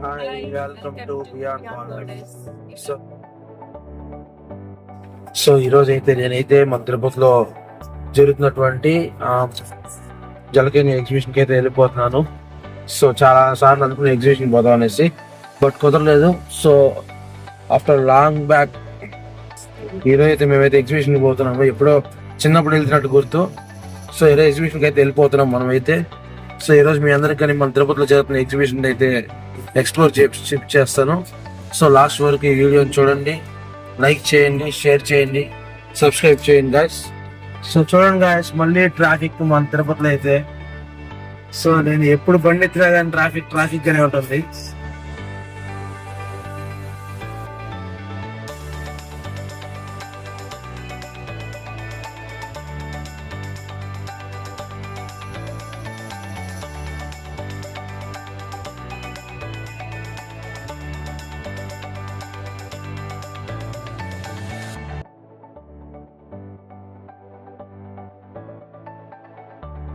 Hi, welcome to Beyond Boundaries. So ఈరోజు అయితే నేనైతే మన తిరుపతిలో జరుగుతున్నటువంటి జలకన్య ఎగ్జిబిషన్కి అయితే వెళ్ళిపోతున్నాను. సో చాలా సార్లు అనుకున్న ఎగ్జిబిషన్ పోదాం అనేసి, బట్ కుదరలేదు. సో ఆఫ్టర్ లాంగ్ బ్యాక్ ఈరోజు అయితే మేమైతే ఎగ్జిబిషన్కి పోతున్నాము. ఎప్పుడో చిన్నప్పుడు వెళ్తున్నట్టు గుర్తు. సో ఈరోజు ఎగ్జిబిషన్కి అయితే వెళ్ళిపోతున్నాం మనమైతే. సో ఈరోజు మీ అందరికీ కానీ మన తిరుపతిలో జరుగుతున్న ఎగ్జిబిషన్ అయితే ఎక్స్ప్లోర్ చేస్తాను. సో లాస్ట్ వరకు ఈ వీడియోని చూడండి, లైక్ చేయండి, షేర్ చేయండి, సబ్స్క్రైబ్ చేయండి గాయస్. సో చూడండి గాయస్, మళ్ళీ ట్రాఫిక్ మన తిరుపతిలో అయితే. సో నేను ఎప్పుడు బండి ఎత్తినా కానీ ట్రాఫిక్ గానే ఉంటుంది.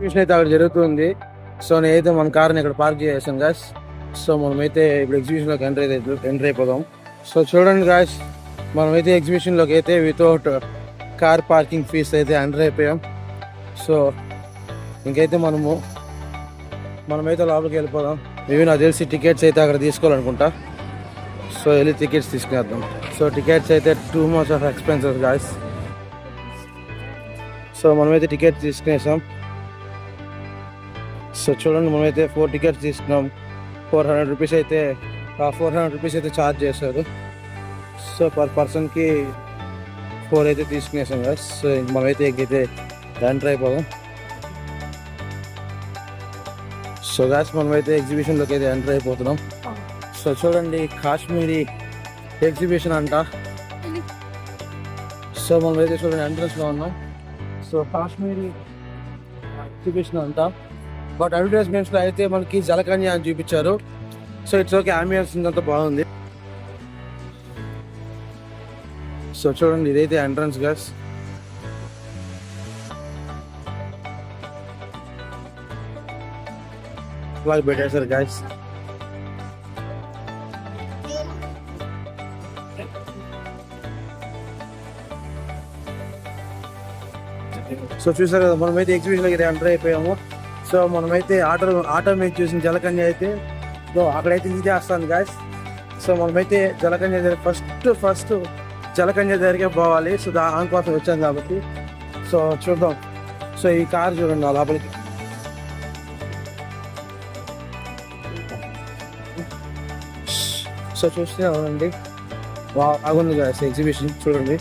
ఎగ్జిబిషన్ అయితే అక్కడ జరుగుతుంది. సో నేనైతే మన కార్ని ఇక్కడ పార్క్ చేసాం గాయస్. సో మనమైతే ఇప్పుడు ఎగ్జిబిషన్లోకి ఎంటర్ అయిపోదాం. సో చూడండి గాయస్, మనమైతే ఎగ్జిబిషన్లోకి అయితే వితౌట్ కార్ పార్కింగ్ ఫీస్ అయితే ఎంటర్ అయిపోయాం. సో ఇంకైతే మనమైతే లోపలికి వెళ్ళిపోదాం. మేబీ నాకు తెలిసి టికెట్స్ అయితే అక్కడ తీసుకోవాలనుకుంటా. సో వెళ్ళి టికెట్స్ తీసుకునేద్దాం. సో టికెట్స్ అయితే too much of expensive guys. So మనమైతే టికెట్స్ తీసుకునేసాం. సో చూడండి, మనమైతే 4 టికెట్స్ తీసుకున్నాం. 400 రూపీస్ అయితే ఛార్జ్ చేశారు. సో పర్ పర్సన్కి 4 అయితే తీసుకునేసాం కదా. సో మనమైతే ఇంకైతే ఎంటర్ అయిపోదాం. సో గాస్, మనమైతే ఎగ్జిబిషన్లోకి అయితే ఎంటర్ అయిపోతున్నాం. సో చూడండి, కాశ్మీరీ ఎగ్జిబిషన్ అంట. సో మనమైతే చూడండి ఎంట్రన్స్లో ఉన్నాం. సో కాశ్మీరీ ఎగ్జిబిషన్ అంట. బట్ అడ్వర్టైజ్మెంట్స్లో అయితే మనకి జలకన్య అని చూపించారు. సో ఇట్స్ ఓకే, అంబియన్స్ అంతా బాగుంది. సో చూడండి, ఇదైతే ఎంట్రన్స్ గాస్. అలాగే పెట్టేశారు గాయస్. సో చూసారు కదా, మనమైతే ఎగ్జిబిషన్లోకి ఎంటర్ అయిపోయాము. సో మనమైతే ఆటో మీద చూసిన జలకన్య అయితే అక్కడైతే ఇదే వస్తుంది గాయస్. సో మనమైతే జలకన్య దగ్గర ఫస్ట్ జలకన్య దగ్గరికే పోవాలి. సో దానికోసం వచ్చాం కాబట్టి సో చూద్దాం. సో ఈ కార్ చూడండి ఆ లోపలికి. సో చూస్తే అవునండి, బాగుంది గాయస్ ఎగ్జిబిషన్ చూడండి.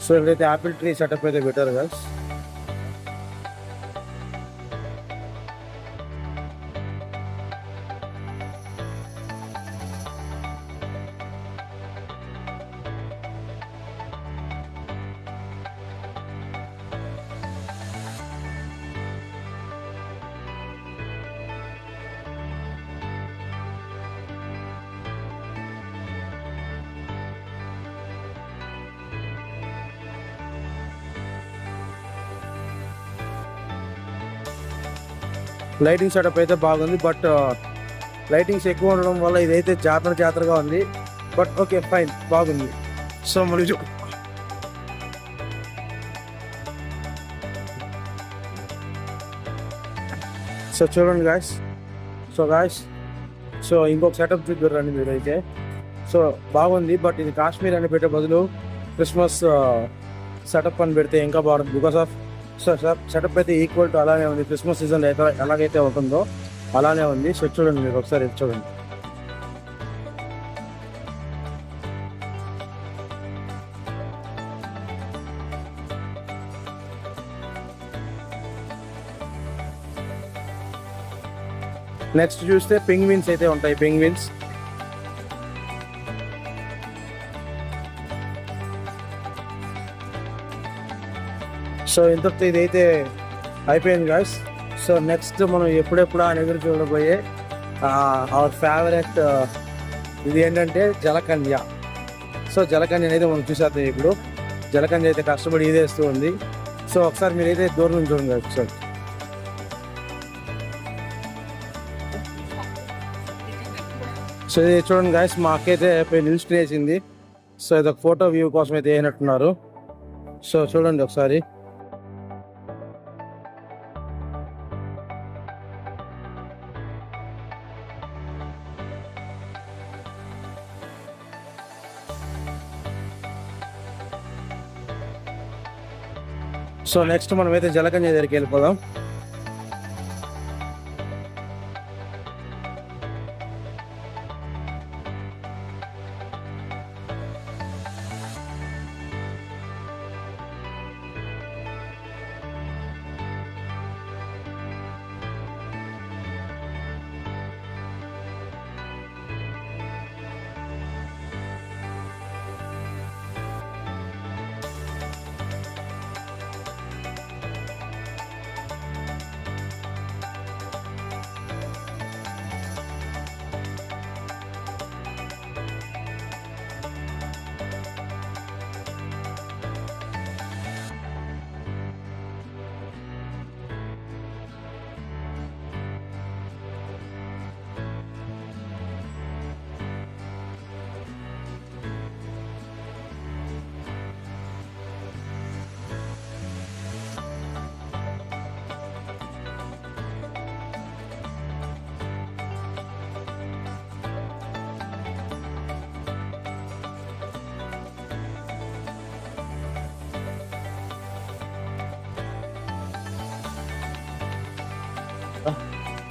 సో ఇక్కడైతే యాపిల్ ట్రీ సెటప్ అయితే పెట్టారు గాయస్. లైటింగ్ సెటప్ అయితే బాగుంది. బట్ లైటింగ్స్ ఎక్కువ ఉండడం వల్ల ఇదైతే జాతరగా ఉంది. బట్ ఓకే ఫైన్, బాగుంది. సో మరి సో చూడండి గాయస్. సో ఇంకొక సెటప్ చూద్దారండి మీరు అయితే. సో బాగుంది, బట్ ఇది కాశ్మీర్ అని పెట్టే బదులు క్రిస్మస్ సెటప్ అని పెడితే ఇంకా బాగుంటుంది. బికాస్ ఆఫ్ సో సెటప్ అయితే ఈక్వల్ టు అలానే ఉంది. క్రిస్మస్ సీజన్ ఎలాగైతే ఉంటుందో అలానే ఉంది. సో చూడండి, మీరు ఒకసారి చూడండి. నెక్స్ట్ చూస్తే పెంగ్విన్స్ అయితే ఉంటాయి. పెంగ్విన్స్ సో ఇంతటితో ఇదైతే అయిపోయింది గాయస్. సో నెక్స్ట్ మనం ఎప్పుడెప్పుడు ఆయన ఎదురు చూడబోయే అవర్ ఫేవరెట్ ఇది ఏంటంటే జలకన్య. సో జలకన్య అయితే మనం చూసేద్దాం. ఇప్పుడు జలకన్య అయితే కష్టపడి ఈదేస్తూ ఉంది. సో ఒకసారి మీరైతే దూరం నుంచి చూడండి ఒకసారి. సో ఇది చూడండి గాయస్, మా అక్క అయితే పోయి నిల్చుని వేసింది. సో ఇది ఒక ఫోటో వ్యూ కోసం అయితే వేయనట్టున్నారు. సో చూడండి ఒకసారి. సో నెక్స్ట్ మనం అయితే జలకన్య దగ్గరికి వెళ్ళిపోదాం.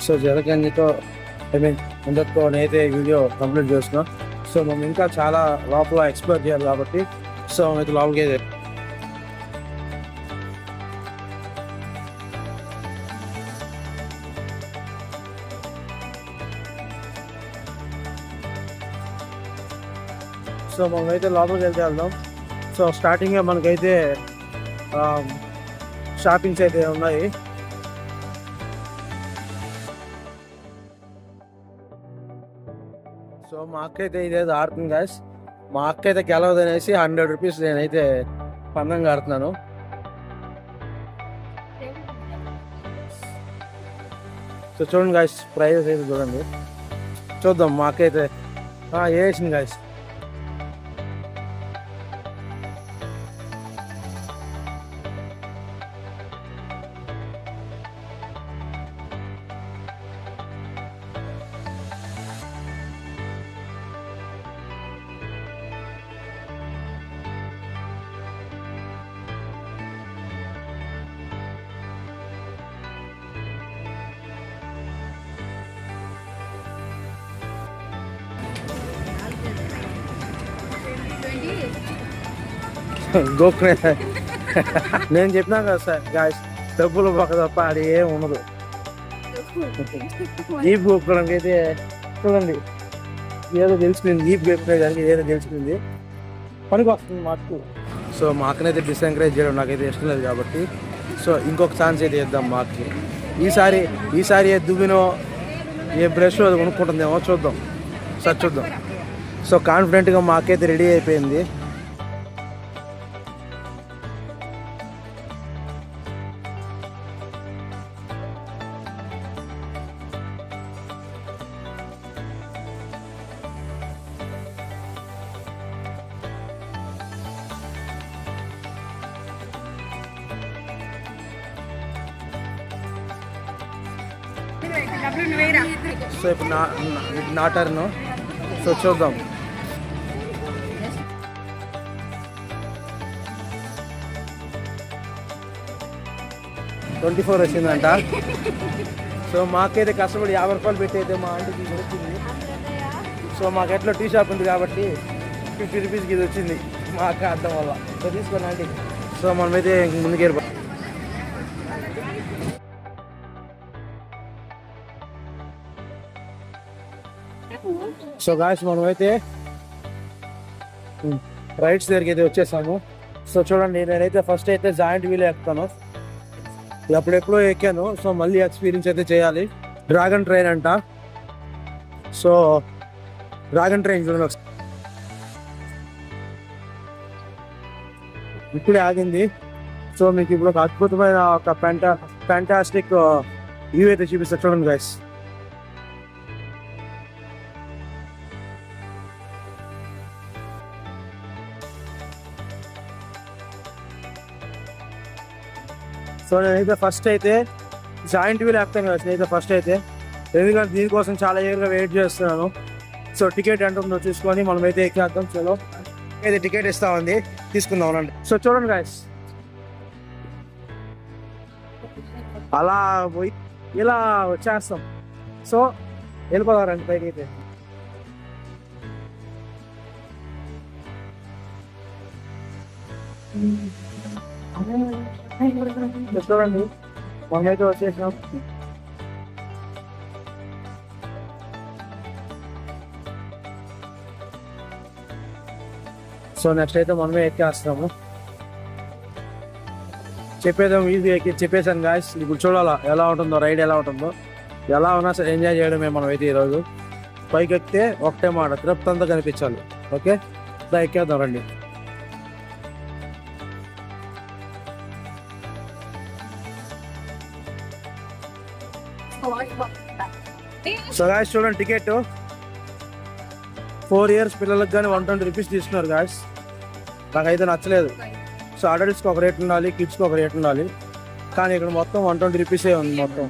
సో జలకన్యతో అందరితో నేనైతే వీడియో కంప్లీట్ చేస్తున్నాం. సో మనం ఇంకా చాలా లోపల ఎక్స్ప్లోర్ చేయాలి కాబట్టి సో అయితే లోపలికి సో మనమైతే లోపలికి వెళ్దాం. సో స్టార్టింగ్గా మనకైతే షాపింగ్స్ అయితే ఉన్నాయి. సో మా అక్క అయితే ఇదేదో ఆడుతుంది గాయస్. మా అక్క అయితే గెలవదు అనేసి 100 రూపీస్ నేనైతే పందంగా ఆడుతున్నాను. సో చూడండి గాయస్, ప్రైజెస్ అయితే చూడండి. చూద్దాం మా అక్క అయితే వేసింది గాయస్. గోకునే నేను చెప్పినా కదా సార్ గాయస్, డబ్బులు పక్క తప్ప అది ఏం ఉండదు. ఈప్ గోపుకోవడానికి అయితే చూడండి ఏదో తెలిసిపోయింది. ఈప్ గోపుకునే దానికి ఏదో తెలిసిపోయింది, పనికి వస్తుంది మాకు. సో మా అక్కనైతే డిస్ఎంకరేజ్ చేయడం నాకైతే ఇష్టం లేదు కాబట్టి సో ఇంకొక ఛాన్స్ అయితే ఇద్దాం మా అక్కకి. ఈసారి ఏ దువ్వినో ఏ బ్రష్ అది కొనుక్కుంటుందేమో చూద్దాం, సార్ చూద్దాం. సో కాన్ఫిడెంట్గా మా అక్క అయితే రెడీ అయిపోయింది. సో ఇప్పుడు నా టర్న్. సో చూద్దాం. $24 వచ్చిందంట. సో మాకైతే కష్టపడి 50 రూపాయలు పెట్టి అయితే మా ఆంటీకి ఇది వచ్చింది. సో మాకు ఎట్లా టీ షాప్ ఉంది కాబట్టి 50 రూపీస్కి ఇది వచ్చింది మా అక్క అర్థం వల్ల. సో తీసుకోండి ఆంటీ. సో మనమైతే ముందుకు వెళ్ళిపోతాం. సో గాయస్ మనమైతే రైట్స్ దగ్గరికి అయితే వచ్చేసాము. సో చూడండి, నేనైతే ఫస్ట్ అయితే జాయింట్ వీల్ ఎక్కుతాను. అప్పుడెప్పుడో ఎక్కాను. సో మళ్ళీ ఎక్స్పీరియన్స్ అయితే చేయాలి. డ్రాగన్ ట్రైన్ అంట. సో డ్రాగన్ ట్రైన్ చూడండి, ఇప్పుడే ఆగింది. సో మీకు ఇప్పుడు ఒక అద్భుతమైన ఒక ఫ్యాంటాస్టిక్ వ్యూ అయితే చూపిస్తా చూడండి గైస్. సో నేనైతే ఫస్ట్ అయితే జాయింట్ వీల్ ఎక్కుతాను కదా నేనైతే ఫస్ట్ అయితే, ఎందుకంటే దీనికోసం చాలా ఏళ్ళుగా వెయిట్ చేస్తున్నాను. సో టికెట్ ఎంత ఉందో చూసుకొని మనమైతే ఎక్కేద్దాం. చలో అయితే టికెట్ ఇస్తామండి, తీసుకుందాం అండి. సో చూడండి గాయస్, అలా పోయి ఇలా వచ్చేస్తాం. సో వెళ్ళిపోతారండి పైకి అయితే. చూడండి మనమైతే వచ్చేసినాం. సో నెక్స్ట్ అయితే మనమే ఎక్కేస్తున్నాము. చెప్పేదాం ఈజీ ఎక్కి చెప్పేసాను గాయస్. ఇప్పుడు చూడాలా ఎలా ఉంటుందో, రైడ్ ఎలా ఉంటుందో. ఎలా ఉన్నా సరే ఎంజాయ్ చేయడమే మనం అయితే ఈరోజు. పైకి ఎక్కితే ఒకటే మాట, తిరుపతి అంతా కనిపించాలి. ఓకే దా ఎక్కేద్దాం రండి. సో గాయస్ చూడండి, టికెట్ 4 years పిల్లలకు కానీ 120 rupees తీసుకున్నారు గాయస్. నాకైతే నచ్చలేదు. సో అడల్ట్స్కి ఒక రేట్ ఉండాలి, కిడ్స్కి ఒక రేట్ ఉండాలి, కానీ ఇక్కడ మొత్తం 120 rupees ఉంది మొత్తం.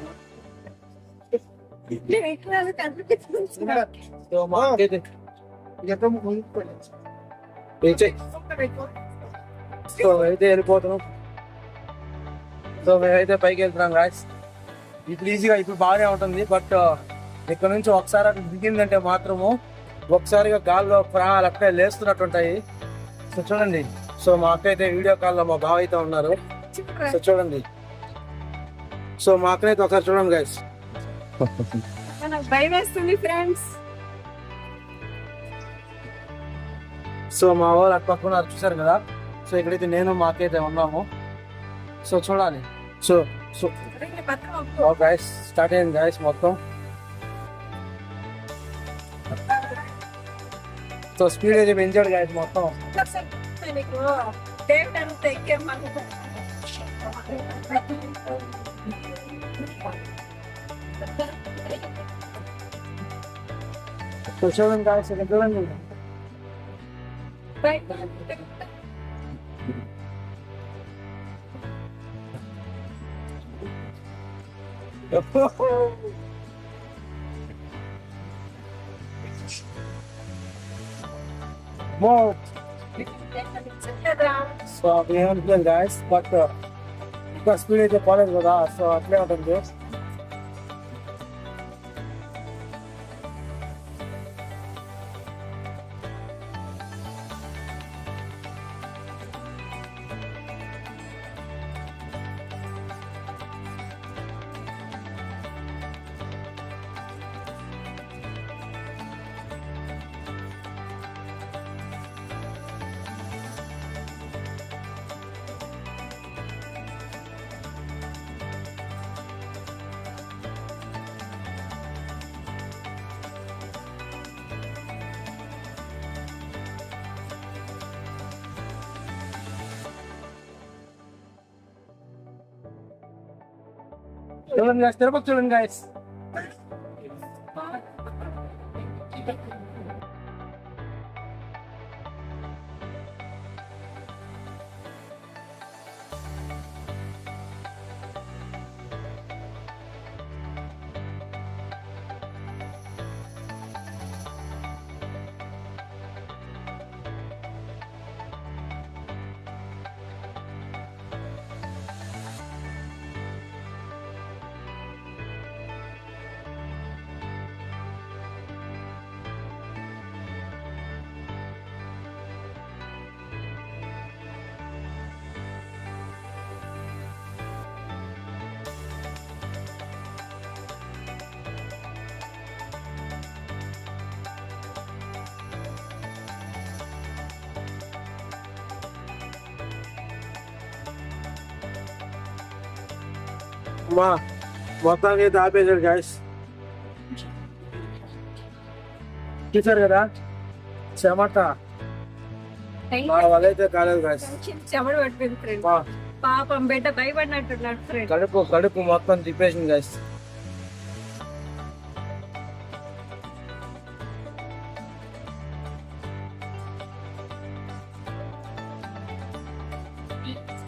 సో అయితే వెళ్ళిపోతున్నాం. సో మేమైతే పైకి వెళ్తున్నాం గాయస్. ఇప్పుడు ఈజీగా ఇప్పుడు బాగానే ఉంటుంది, బట్ ఇక్కడ నుంచి ఒకసారి అక్కడ దిగిందంటే మాత్రము ఒకసారిగా గాల్లో ప్రాణాలు అక్కడే లేస్తున్నట్టుంటాయి. సో చూడండి, సో మా అక్క అయితే వీడియో కాల్లో మా బావ అయితే ఉన్నారు. సో చూడండి, సో మా అక్కనైతే ఒకసారి చూడండి గైస్. భయం వేస్తుంది ఫ్రెండ్స్. సో మా వాళ్ళు అక్క పక్కన చూసారు కదా. సో ఇక్కడైతే నేను మా అక్క అయితే ఉన్నాము. సో చూడాలి. సో సో గైస్ స్టార్ట్ అయింది గైస్ మొత్తం. సో స్పీడ్ అయితే పెంచాడు గైస్ మొత్తం. సో చూడండి గైస్, ఇక్కడ చూడండి. More. So we haven't done guys, but the speed is college కదా. సో అట్లే ఉంటుంది. చూడండి guys, తిరుపతి చూడండి guys. మా మొత్తానికి అయితే ఆపేశాడు గాయస్. చూసారు కదా చెమట వాళ్ళైతే కాలేదు గాయస్. చెమట పట్టింది ఫ్రెండ్. పాపం బిడ్డ భయపడినట్టున్నాడు ఫ్రెండ్. కడుపు మొత్తం తిప్పేసింది గాయస్.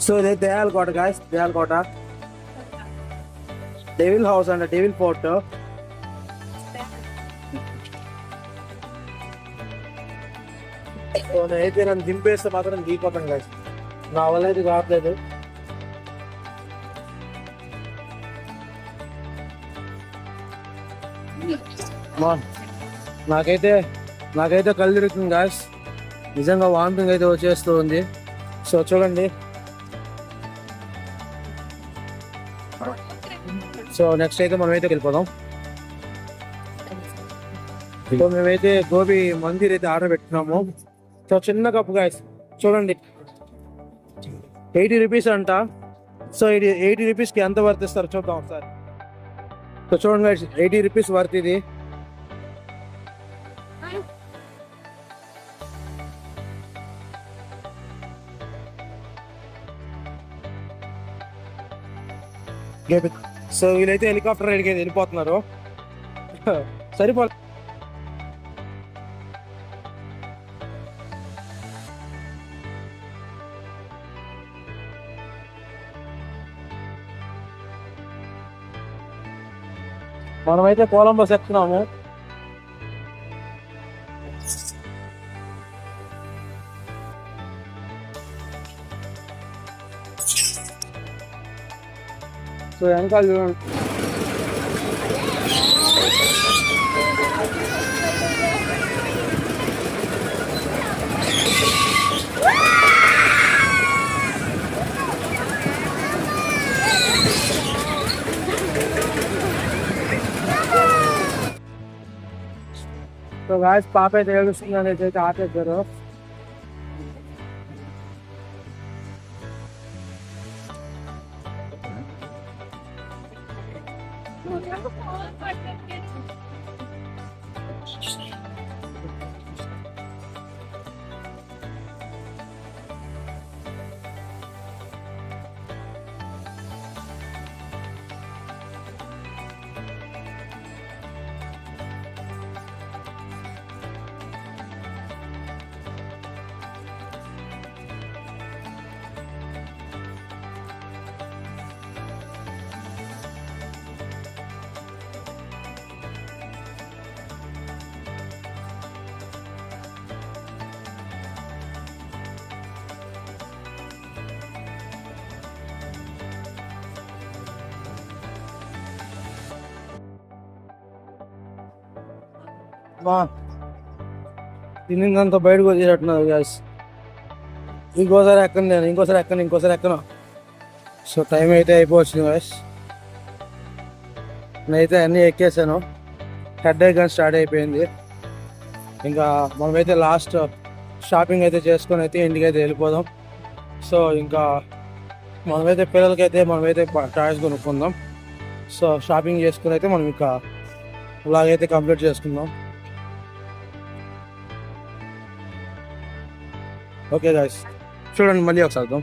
సో ఇదైతే దయాలకోట గాయస్. దయాలకోట డెవిల్ హౌస్ అంట, డెవిల్ ఫోర్ట్. సో నేనైతే నన్ను దింపేస్తే మాత్రం దిగిపోతాను గాయస్. నా వల్ల అయితే కావట్లేదు. నాకైతే కళ్ళు తిరుగుతుంది గాయస్. నిజంగా వామిటింగ్ అయితే వచ్చేస్తూ ఉంది. సో చూడండి. సో నెక్స్ట్ అయితే మనమైతే వెళ్ళిపోదాం. సో మేమైతే గోబీ మందిర్ అయితే ఆర్డర్ పెట్టుకున్నాము. సో చిన్న కప్పు గాయస్ చూడండి, 80 రూపీస్ అంట. సో ఇది 80 రూపీస్కి ఎంత వర్త్ ఇస్తారు చూద్దాం ఒకసారి. సో చూడండి గాయస్, 80 రూపీస్ వర్త్ ఇది. సో వీళ్ళైతే హెలికాప్టర్ రైడ్కి అయితే వెళ్ళిపోతున్నారు. సరిపో మనమైతే కొలంబస్ ఎక్కుతున్నాము. సో వెనకాల చూడండి. సో గాయస్ పాప అయితే ఏడుస్తుంది అనేది అయితే ఆపేశారు. తిన్నిందంతా బయటకు వచ్చేటట్టున్నారు గ్యాస్. ఇంకోసారి ఎక్కను నేను, ఇంకోసారి ఎక్కను. సో టైం అయితే అయిపోవచ్చింది గ్యాస్. నేనైతే అన్నీ ఎక్కేసాను. హెడ్ ఏక్ కానీ స్టార్ట్ అయిపోయింది. ఇంకా మనమైతే లాస్ట్ షాపింగ్ అయితే చేసుకొని అయితే ఇంటికి అయితే వెళ్ళిపోదాం. సో ఇంకా మనమైతే పిల్లలకైతే టాయ్స్ కొనుక్కుందాం. సో షాపింగ్ చేసుకుని అయితే మనం ఇంకా అలాగైతే కంప్లీట్ చేసుకుందాం. ఓకే గాయస్, చూడండి మళ్ళీ ఒకసారి చూద్దాం.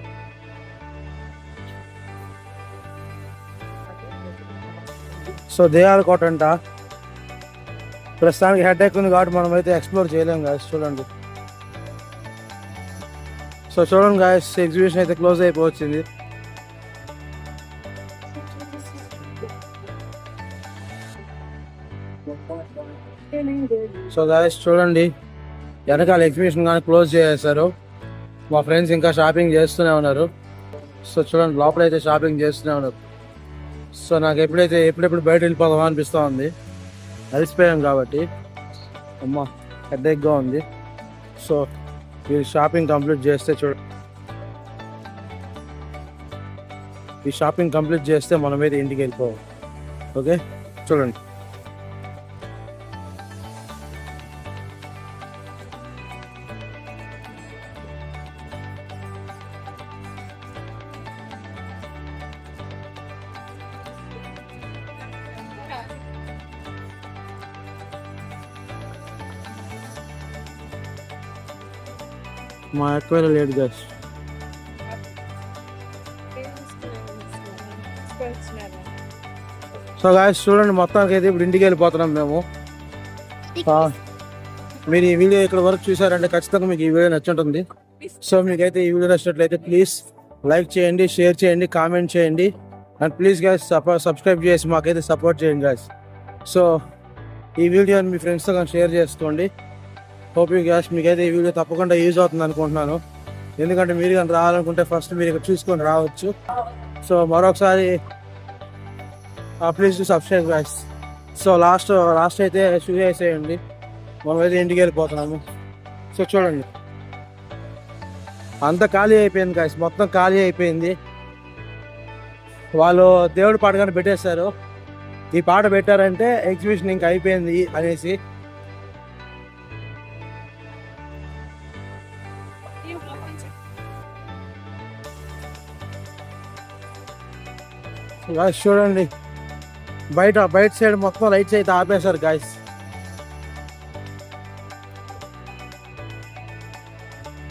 సో దయాలకోట అంట. ప్రస్తుతానికి హెడ్ ఎక్ ఉంది కాబట్టి మనం అయితే ఎక్స్ప్లోర్ చేయలేము గాయస్. చూడండి. సో చూడండి గాయస్, ఎగ్జిబిషన్ అయితే క్లోజ్ అయిపోవచ్చింది. సో గాయస్ చూడండి, వెనకాల ఎగ్జిబిషన్ కానీ క్లోజ్ చేసేసారు. మా ఫ్రెండ్స్ ఇంకా షాపింగ్ చేస్తూనే ఉన్నారు. సో చూడండి, లోపలైతే షాపింగ్ చేస్తూనే ఉన్నారు. సో నాకు ఎప్పుడెప్పుడు బయట వెళ్ళిపోదామా అనిపిస్తూ ఉంది. అలసిపోయాం కాబట్టి. అమ్మ హెడ్ఏక్గా ఉంది. సో ఈ షాపింగ్ కంప్లీట్ చేస్తే మనమైతే ఇంటికి వెళ్ళిపోవాలి. ఓకే చూడండి. మా ఎక్కువ లేట్ గాయస్. సో గాయస్ చూడండి, మొత్తానికి అయితే ఇప్పుడు ఇంటికి వెళ్ళిపోతున్నాం మేము. మీరు ఈ వీడియో ఇక్కడ వరకు చూసారంటే ఖచ్చితంగా మీకు ఈ వీడియో నచ్చుంటుంది. సో మీకైతే ఈ వీడియో నచ్చినట్లయితే ప్లీజ్ లైక్ చేయండి, షేర్ చేయండి, కామెంట్ చేయండి, అండ్ ప్లీజ్ గాయస్ సబ్స్క్రైబ్ చేసి మాకైతే సపోర్ట్ చేయండి గాయస్. సో ఈ వీడియోని మీ ఫ్రెండ్స్తో కానీ షేర్ చేసుకోండి. హోప్ యూ గాయస్ మీకైతే ఈ వీడియో తప్పకుండా యూజ్ అవుతుంది అనుకుంటున్నాను. ఎందుకంటే మీరు కానీ రావాలనుకుంటే ఫస్ట్ మీరు ఇక్కడ చూసుకొని రావచ్చు. సో మరొకసారి please subscribe guys. So last అయితే షూ వేసేయండి, మనమైతే ఇంటికి వెళ్ళిపోతున్నాము. సో చూడండి, అంత ఖాళీ అయిపోయింది గాయస్, మొత్తం ఖాళీ అయిపోయింది. వాళ్ళు దేవుడి పాట కానీ పెట్టేశారు. ఈ పాట పెట్టారంటే ఎగ్జిబిషన్ ఇంకా అయిపోయింది అనేసి. గాయస్ చూడండి, బయట సైడ్ మొత్తం లైట్స్ అయితే ఆపేశారు గాయస్.